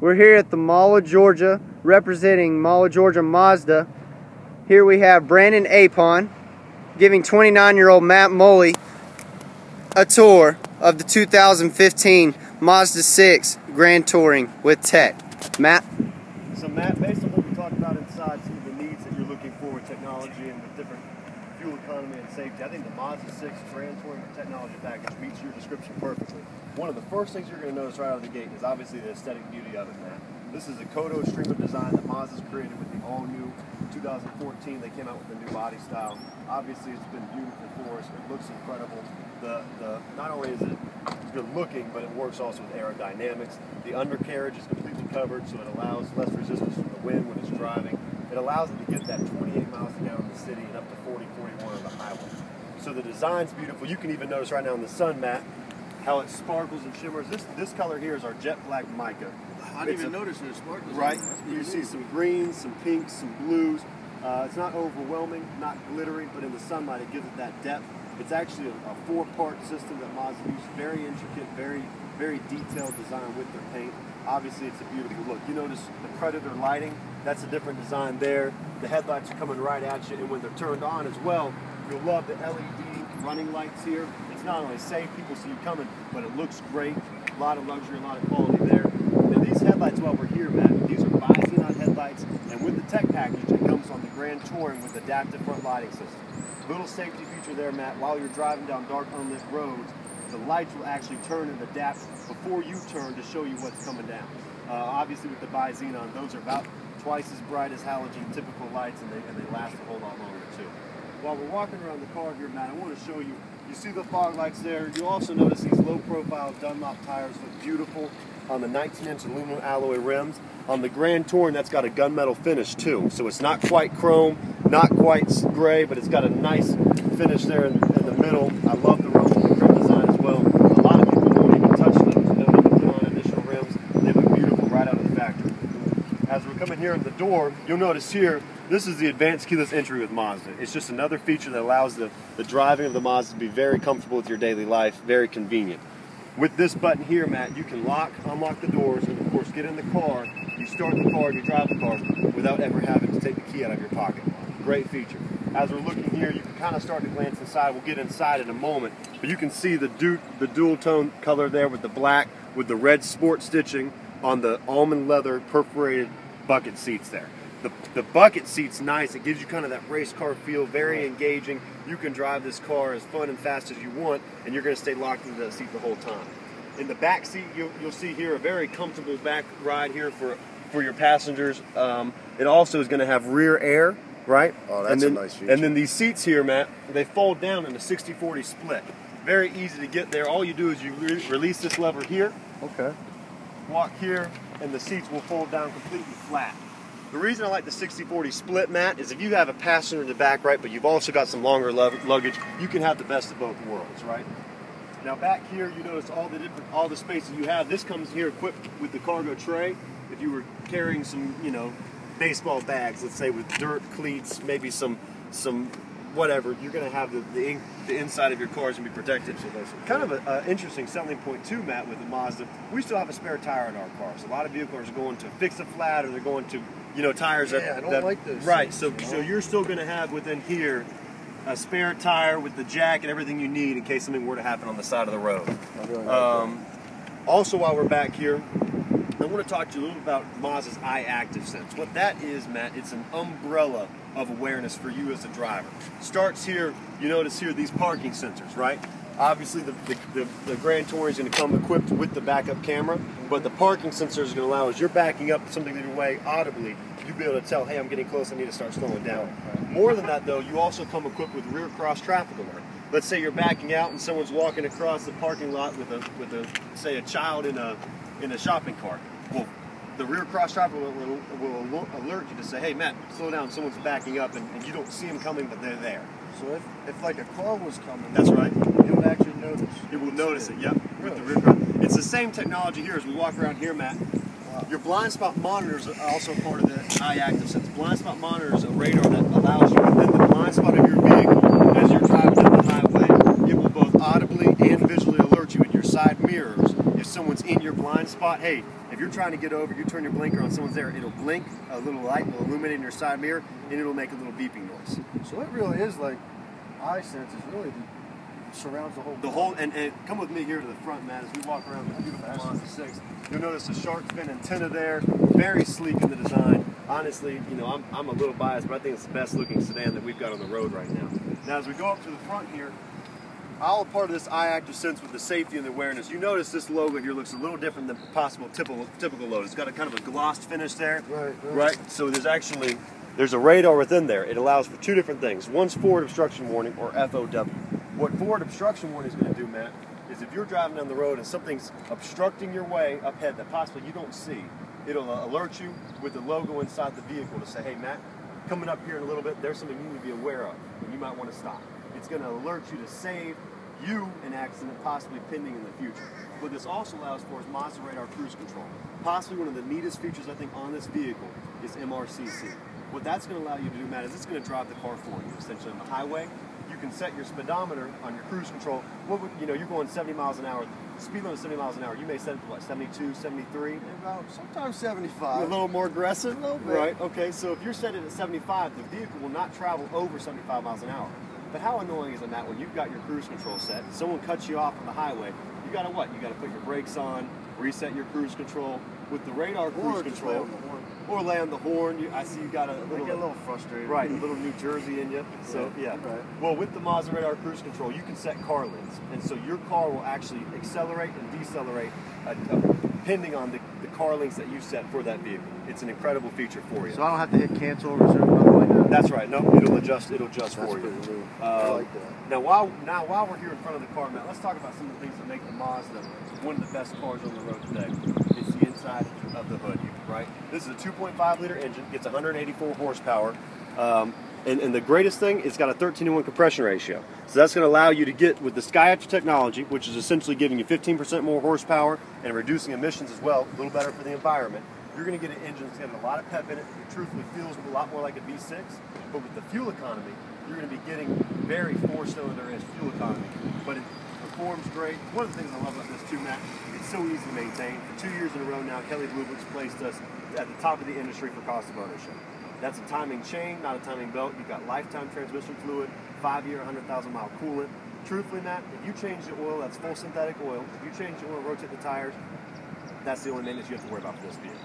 We're here at the Mall of Georgia, representing Mall of Georgia Mazda. Here we have Brandon Apon giving 29-year-old Matt Moley a tour of the 2015 Mazda 6 Grand Touring with Tech. Matt? So Matt, based on what we talked about inside, some of the needs that you're looking for with technology and with different fuel economy and safety, I think the Mazda 6 Grand Touring Technology Package meets your description perfectly. One of the first things you're going to notice right out of the gate is obviously the aesthetic beauty of it, Matt. This is a Kodo stream of design that Mazda's created with the all-new 2014. They came out with a new body style. Obviously, it's been beautiful for us. It looks incredible. Not only is it good looking, but it works also with aerodynamics. The undercarriage is completely covered, so it allows less resistance from the wind when it's driving. It allows it to get that 28 miles an hour in the city and up to 40, 41 on the highway. So the design's beautiful. You can even notice right now in the sun, Matt, how it sparkles and shimmers. This color here is our jet black mica. I didn't even notice there's sparkles. Right. You see some greens, some pinks, some blues. It's not overwhelming, not glittery, but in the sunlight it gives it that depth. It's actually a four-part system that Mazda used. Very intricate, very detailed design with their paint. Obviously, it's a beautiful look. You notice the Predator lighting. That's a different design there. The headlights are coming right at you, and when they're turned on as well, you'll love the LED running lights here. It's not only safe, people see you coming, but it looks great. A lot of luxury, a lot of quality there. Now these headlights, while we're here, Matt, these are bi-xenon headlights, and with the tech package, it comes on the Grand Touring with adaptive front lighting system. Little safety feature there, Matt. While you're driving down dark, unlit roads, the lights will actually turn and adapt before you turn to show you what's coming down. Obviously, with the bi-xenon, those are about twice as bright as halogen typical lights, and they last a whole lot longer too. While we're walking around the car here, Matt, I want to show you. You see the fog lights there. You'll also notice these low-profile Dunlop tires look beautiful on the 19-inch aluminum alloy rims. On the Grand Touring, that's got a gunmetal finish too. So it's not quite chrome, not quite gray, but it's got a nice finish there in the middle. I love the rim design as well. A lot of people don't even touch those. They don't even put on additional rims. They look beautiful right out of the factory. As we're coming here in the door, you'll notice here, this is the advanced keyless entry with Mazda. It's just another feature that allows the driving of the Mazda to be very comfortable with your daily life, very convenient. With this button here, Matt, you can unlock the doors, and of course get in the car. You start the car and you drive the car without ever having to take the key out of your pocket. Great feature. As we're looking here, you can kind of start to glance inside. We'll get inside in a moment, but you can see the dual tone color there with the black, with the red sport stitching on the almond leather perforated bucket seats there. The bucket seat's nice. It gives you kind of that race car feel, very engaging. You can drive this car as fun and fast as you want, and you're going to stay locked into the seat the whole time. In the back seat, you'll see here a very comfortable back ride here for your passengers. It also is going to have rear air, right? Oh, that's a nice feature. And then these seats here, Matt, they fold down in a 60-40 split. Very easy to get there. All you do is you release this lever here. Okay. Walk here, and the seats will fold down completely flat. The reason I like the 60-40 split, Matt, is if you have a passenger in the back, right, but you've also got some longer luggage, you can have the best of both worlds, right? Now back here, you notice all the space that you have. This comes here equipped with the cargo tray. If you were carrying some, baseball bags, let's say with dirt, cleats, maybe some whatever, you're going to have the inside of your car is going to be protected. So that's kind of an interesting selling point too, Matt, with the Mazda. We still have a spare tire in our cars. A lot of vehicles are going to fix a flat, or they're going to, tires that... Yeah, I don't like those. Right, so you're still going to have within here a spare tire with the jack and everything you need in case something were to happen on the side of the road. I really like Also, while we're back here, I want to talk to you a little about Mazda's iActive Sense. What that is, Matt, it's an umbrella of awareness for you as a driver. Starts here, you notice here these parking sensors, right? Obviously, the Grand Touring is going to come equipped with the backup camera, but the parking sensor is going to allow, as you're backing up something in your way audibly, you'll be able to tell, hey, I'm getting close, I need to start slowing down. More than that, though, you also come equipped with rear cross traffic alert. Let's say you're backing out and someone's walking across the parking lot with a child in a shopping cart. Well, the rear cross traffic will alert you to say, hey, Matt, slow down, someone's backing up, and you don't see them coming, but they're there. So if like a car was coming, that's right, it would actually notice. It will notice it, yep, Really? with the rear cross. It's the same technology here as we walk around here, Matt. Wow. Your blind spot monitors are also part of the iActive Sense. Blind spot monitor is a radar that allows you within the blind spot of your vehicle, as you're driving down the highway, it will both audibly and visually alert you in your side mirrors if someone's in your blind spot, hey, if you're trying to get over, you turn your blinker on, someone's there, it'll blink, a little light will illuminate in your side mirror, and it'll make a little beeping noise. So it really is like eye sense is really surrounds the whole. And come with me here to the front, Matt, as we walk around the beautiful Mazda 6. You'll notice a shark fin antenna there, very sleek in the design. Honestly, you know, I'm a little biased, but I think it's the best looking sedan that we've got on the road right now. Now, as we go up to the front here, all a part of this eye active sense with the safety and the awareness. You notice this logo here looks a little different than possible typical logo. It's got a kind of a glossed finish there. Right. So there's a radar within there. It allows for two different things. One's forward obstruction warning, or FOW. What forward obstruction warning is going to do, Matt, is if you're driving down the road and something's obstructing your way up ahead that possibly you don't see, it'll alert you with the logo inside the vehicle to say, hey, Matt, coming up here in a little bit, there's something you need to be aware of, and you might want to stop. It's going to alert you to save you an accident possibly pending in the future. What this also allows for is Mazda Radar Cruise Control. Possibly one of the neatest features, I think, on this vehicle is MRCC. What that's going to allow you to do, Matt, is it's going to drive the car for you. Essentially on the highway, you can set your speedometer on your cruise control. You're going 70 miles an hour. Speed limit is 70 miles an hour. You may set it to what, 72, 73? About sometimes 75. A little more aggressive? A little bit. Right, okay, so if you're set it at 75, the vehicle will not travel over 75 miles an hour. But how annoying is it, Matt, when you've got your cruise control set, someone cuts you off on the highway, you gotta what? You gotta put your brakes on, reset your cruise control. With the radar cruise control, or lay on the horn. I see you got a little. I get a little frustrated. Right, a little New Jersey in you. So yeah. Right. Well, with the Mazda Radar Cruise Control, you can set car lanes, and so your car will actually accelerate and decelerate depending on the car lanes that you set for that vehicle. It's an incredible feature for you. So I don't have to hit cancel or reserve, nothing like that. That's right. No, it'll adjust for you. I like that. Now while we're here in front of the car, Matt, let's talk about some of the things that make the Mazda one of the best cars on the road today. It's the inside of the hood, right? This is a 2.5 liter engine, gets 184 horsepower, and the greatest thing, it's got a 13-to-1 compression ratio. So that's going to allow you to get with the Skyactiv technology, which is essentially giving you 15% more horsepower and reducing emissions as well, a little better for the environment. You're going to get an engine that's got a lot of pep in it. It truthfully feels a lot more like a V6, but with the fuel economy, you're going to be getting very four-cylinder-ish fuel economy, but it performs great. One of the things I love about this too, Matt, it's so easy to maintain. For 2 years in a row now, Kelly Blue Book's placed us at the top of the industry for cost of ownership. That's a timing chain, not a timing belt. You've got lifetime transmission fluid, 5-year, 100,000-mile coolant. Truthfully, Matt, if you change the oil, that's full synthetic oil. If you change the oil, rotate the tires, that's the only maintenance you have to worry about for this vehicle.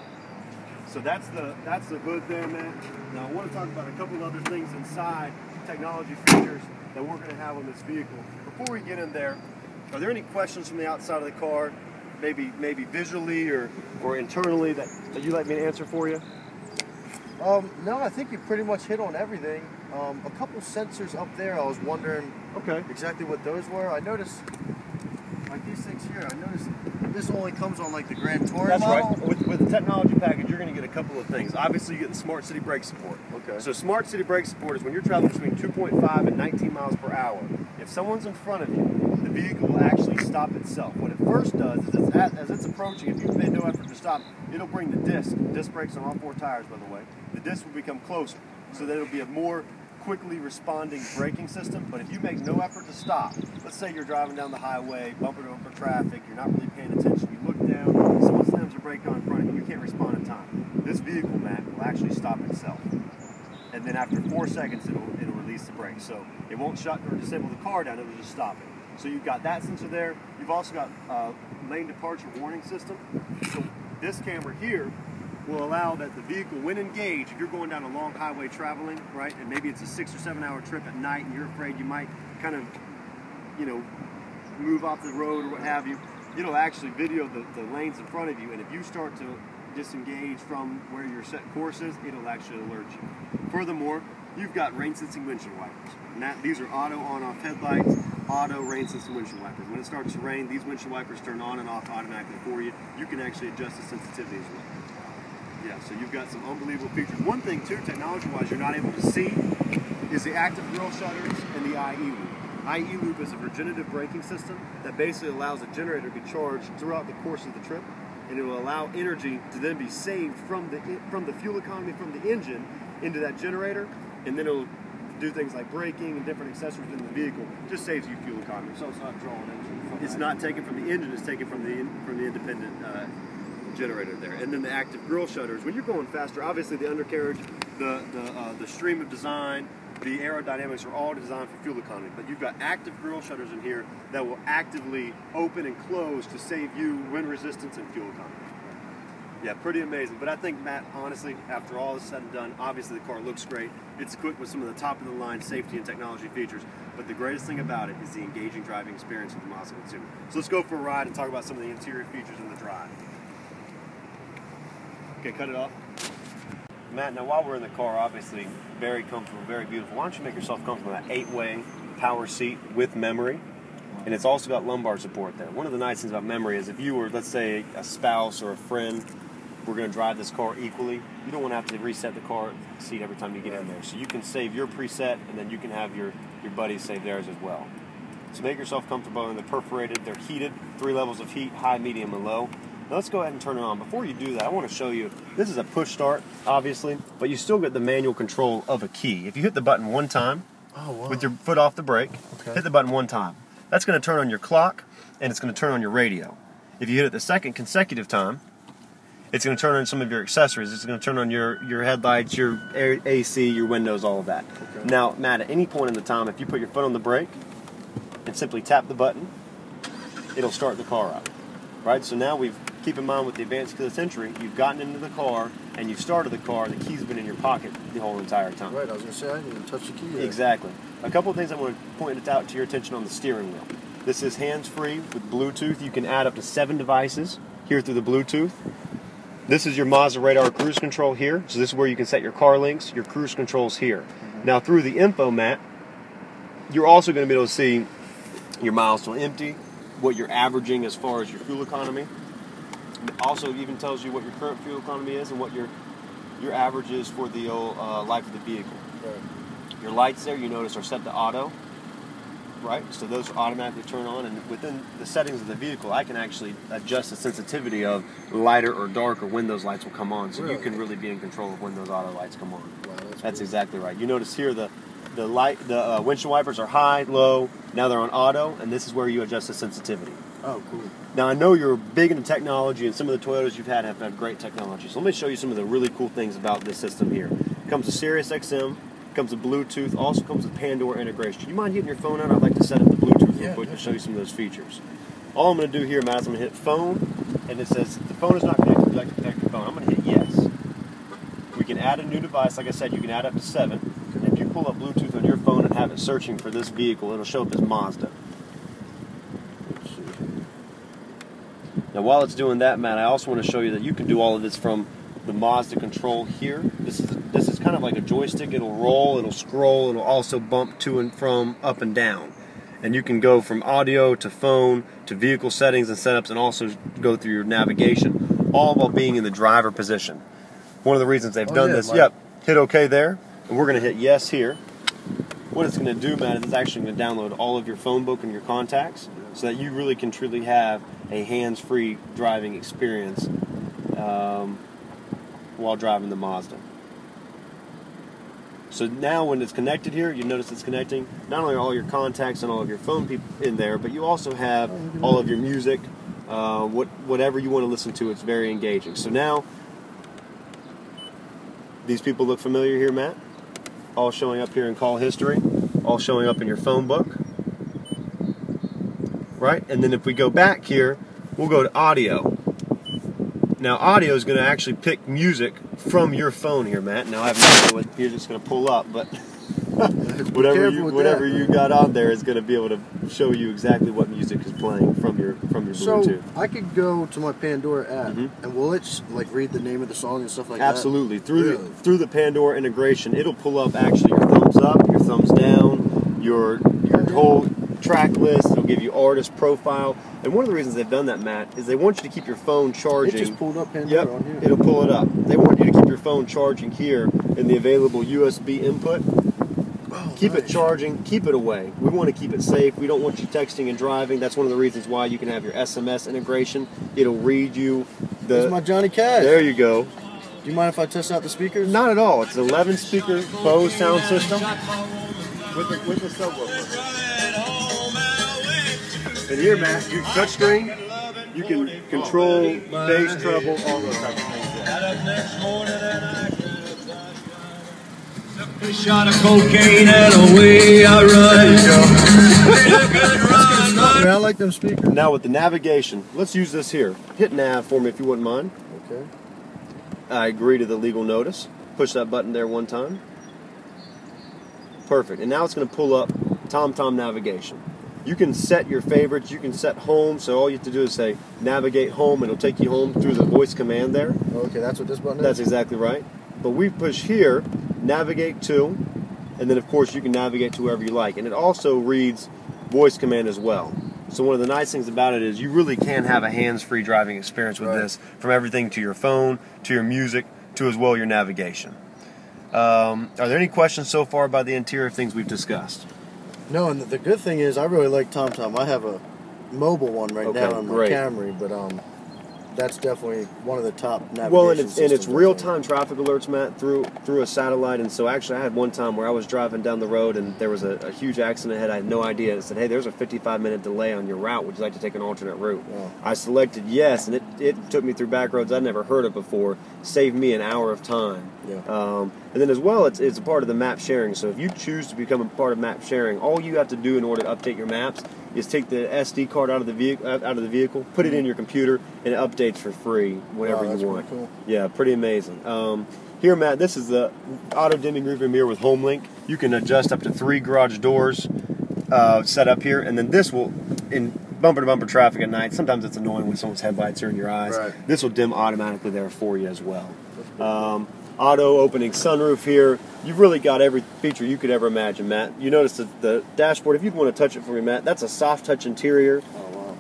So that's the hood there, man. Now I want to talk about a couple of other things inside, technology features that we're going to have on this vehicle. Before we get in there, are there any questions from the outside of the car, maybe visually or internally that you'd like me to answer for you? No, I think you pretty much hit on everything. A couple sensors up there, I was wondering exactly what those were. I noticed, like these things here, I noticed this only comes on like the Grand Touring That's model. Right. With the technology package, you're going to get a couple of things. Obviously, you get the Smart City Brake Support. Okay. So Smart City Brake Support is when you're traveling between 2.5 and 19 miles per hour. If someone's in front of you, the vehicle will actually stop itself. What it first does is as it's approaching, if you've made no effort to stop, it'll bring the disc brakes on all 4 tires, by the way. The disc will become closer, so that it'll be a more quickly responding braking system. But if you make no effort to stop, let's say you're driving down the highway, bumper to bumper traffic, you're not really paying attention, you look down, someone slams a brake on in front of you, you can't respond in time. This vehicle, Matt, will actually stop itself. And then after 4 seconds, it'll release the brake. So it won't shut or disable the car down, it'll just stop it. So you've got that sensor there. You've also got lane departure warning system. So this camera here will allow that the vehicle, when engaged, if you're going down a long highway traveling, right, and maybe it's a 6 or 7 hour trip at night and you're afraid you might kind of, move off the road or what have you, it'll actually video the lanes in front of you, and if you start to disengage from where your set course is, it'll actually alert you. Furthermore, you've got rain sensing windshield wipers. And these are auto on-off headlights, auto rain sensing windshield wipers. When it starts to rain, these windshield wipers turn on and off automatically for you. You can actually adjust the sensitivity as well. Yeah, so you've got some unbelievable features. One thing too, technology-wise, you're not able to see is the active grille shutters and the IE loop. IE loop is a regenerative braking system that basically allows a generator to be charged throughout the course of the trip, and it will allow energy to then be saved from the fuel economy from the engine into that generator, and then it'll to do things like braking and different accessories in the vehicle. Just saves you fuel economy. So it's not drawing engine from It's not taken from the engine, it's taken from the independent generator there. And then the active grille shutters. When you're going faster, obviously the undercarriage, the stream of design, the aerodynamics are all designed for fuel economy. But you've got active grille shutters in here that will actively open and close to save you wind resistance and fuel economy. Yeah, pretty amazing. But I think, Matt, honestly, after all is said and done, obviously the car looks great. It's equipped with some of the top-of-the-line safety and technology features. But the greatest thing about it is the engaging driving experience of the Mazda consumer. So let's go for a ride and talk about some of the interior features in the drive. Okay, cut it off. Matt, now while we're in the car, obviously very comfortable, very beautiful. Why don't you make yourself comfortable in that 8-way power seat with memory? And it's also got lumbar support there. One of the nice things about memory is if you were, let's say, a spouse or a friend, we're going to drive this car equally, you don't want to have to reset the car seat every time you get in there. So you can save your preset, and then you can have your buddies save theirs as well. So make yourself comfortable in the perforated. They're heated, 3 levels of heat, high, medium, and low. Now let's go ahead and turn it on. Before you do that, I want to show you, this is a push start, obviously, but you still get the manual control of a key. If you hit the button one time, with your foot off the brake, hit the button one time. That's going to turn on your clock, and it's going to turn on your radio. If you hit it the second consecutive time, it's going to turn on some of your accessories. It's going to turn on your headlights, your AC, your windows, all of that. Okay. Now, Matt, at any point in the time, if you put your foot on the brake and simply tap the button, it'll start the car up. Right? So now keep in mind with the advanced keyless entry, you've gotten into the car and you've started the car, the key's been in your pocket the whole entire time. Right, I was going to say, I didn't even touch the key there. Exactly. A couple of things I want to point out to your attention on the steering wheel. This is hands-free with Bluetooth. You can add up to 7 devices here through the Bluetooth. This is your Mazda radar cruise control here. So this is where you can set your car links, your cruise controls here. Now through the info mat, you're also going to be able to see your miles to empty, what you're averaging as far as your fuel economy. It also even tells you what your current fuel economy is and what your average is for the life of the vehicle. Right. Your lights there, you notice, are set to auto. Right, so those automatically turn on, and within the settings of the vehicle, I can actually adjust the sensitivity of lighter or darker when those lights will come on. So you can really be in control of when those auto lights come on. Wow, that's cool. Exactly right. You notice here the windshield wipers are high, low. Now they're on auto, and this is where you adjust the sensitivity. Oh, cool. Now I know you're big into technology, and some of the Toyotas you've had have had great technology. So let me show you some of the really cool things about this system here. It comes with Sirius XM. Comes with Bluetooth, also comes with Pandora integration. Do you mind hitting your phone out? I'd like to set up the Bluetooth real quick to show you some of those features. All I'm going to do here, Matt, is I'm going to hit phone, and it says the phone is not connected. Would you like to connect your phone? I'm going to hit yes. We can add a new device. Like I said, you can add up to 7. And if you pull up Bluetooth on your phone and have it searching for this vehicle, it'll show up as Mazda. Let's see. Now while it's doing that, Matt, I also want to show you that you can do all of this from the Mazda control here. This is kind of like a joystick. It'll roll, it'll scroll, it'll also bump to and from, up and down. And you can go from audio to phone to vehicle settings and setups, and also go through your navigation, all while being in the driver position. One of the reasons they've done this, hit OK there, and we're going to hit yes here. What it's going to do, Matt, is it's actually going to download all of your phone book and your contacts, so that you really can truly have a hands-free driving experience while driving the Mazda. So now when it's connected here, you notice it's connecting not only all your contacts and all of your phone people in there, but you also have all of your music, whatever you want to listen to. It's very engaging. So now, these people look familiar here, Matt? All showing up here in call history, all showing up in your phone book. Right? And then if we go back here, we'll go to audio. Now audio is going to actually pick music from your phone here, Matt. Now I have no idea what music's going to pull up, but whatever you got on there is going to be able to show you exactly what music is playing from your Bluetooth. So I could go to my Pandora app, and will it like read the name of the song and stuff like that? Absolutely. Through the Pandora integration, it'll pull up actually your thumbs up, your thumbs down, your whole track list. It'll give you artist profile. And one of the reasons they've done that, Matt, is they want you to keep your phone charging. It just pulled up Pandora on here. It'll pull it up. They want you to keep your phone charging here in the available USB input. Keep it charging, keep it away. We want to keep it safe. We don't want you texting and driving. That's one of the reasons why you can have your SMS integration. It'll read you There's my Johnny Cash. There you go. Do you mind if I test out the speakers? Not at all. It's an 11 speaker Bose sound system with the subwoofer. And here, Matt, you touchscreen. You can control bass, treble, all those types of things. A shot of cocaine and away I run. Man, I like them speakers. Now with the navigation, let's use this here. Hit nav for me if you wouldn't mind. Okay. I agree to the legal notice. Push that button there one time. Perfect. And now it's going to pull up TomTom navigation. You can set your favorites. You can set home. So all you have to do is say navigate home, and it'll take you home through the voice command there. Okay, that's what this button is? That's exactly right. But we push here, navigate to, and then of course you can navigate to wherever you like. And it also reads voice command as well. So one of the nice things about it is you really can have a hands-free driving experience with this, from everything to your phone, to your music, to as well your navigation. Are there any questions so far about the interior things we've discussed? No, and the good thing is I really like TomTom. I have a mobile one right now on my Camry, but that's definitely one of the top navigation Well, and systems. it's real-time traffic alerts, Matt, through a satellite. And so actually I had one time where I was driving down the road and there was a huge accident ahead. I had no idea. It said, hey, there's a 55-minute delay on your route. Would you like to take an alternate route? Yeah. I selected yes, and it took me through back roads I'd never heard of before. Saved me an hour of time. Yeah. And then as well, it's a part of the map sharing. So if you choose to become a part of map sharing, all you have to do in order to update your maps is take the SD card out of the vehicle, put it in your computer, and it updates for free whenever you want. Pretty cool. Yeah, pretty amazing. Here, Matt, this is the auto dimming rearview mirror with HomeLink. You can adjust up to 3 garage doors set up here, and then this will, in bumper-to-bumper traffic at night, sometimes it's annoying when someone's headlights are in your eyes. Right. This will dim automatically there for you as well. Auto opening sunroof here. You've really got every feature you could ever imagine, Matt. You notice that the dashboard, if you want to touch it for me, Matt, that's a soft touch interior. Oh, wow.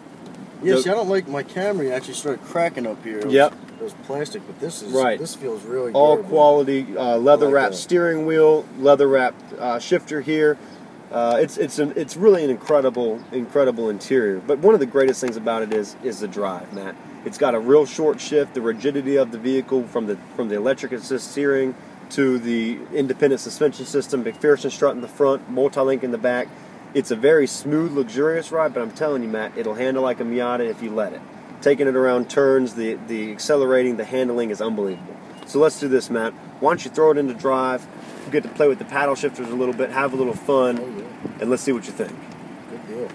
Yeah, see, I don't like my Camry actually started cracking up here. It was plastic, but this is this feels really good. All quality leather wrapped steering wheel, leather wrapped shifter here. It's really an incredible interior. But one of the greatest things about it is the drive, Matt. It's got a real short shift, the rigidity of the vehicle from the electric assist steering to the independent suspension system, McPherson strut in the front, multi-link in the back. It's a very smooth, luxurious ride, but I'm telling you, Matt, it'll handle like a Miata if you let it. Taking it around turns, the accelerating, the handling is unbelievable. So let's do this, Matt. Why don't you throw it into drive, you get to play with the paddle shifters a little bit, have a little fun, and let's see what you think. Good deal.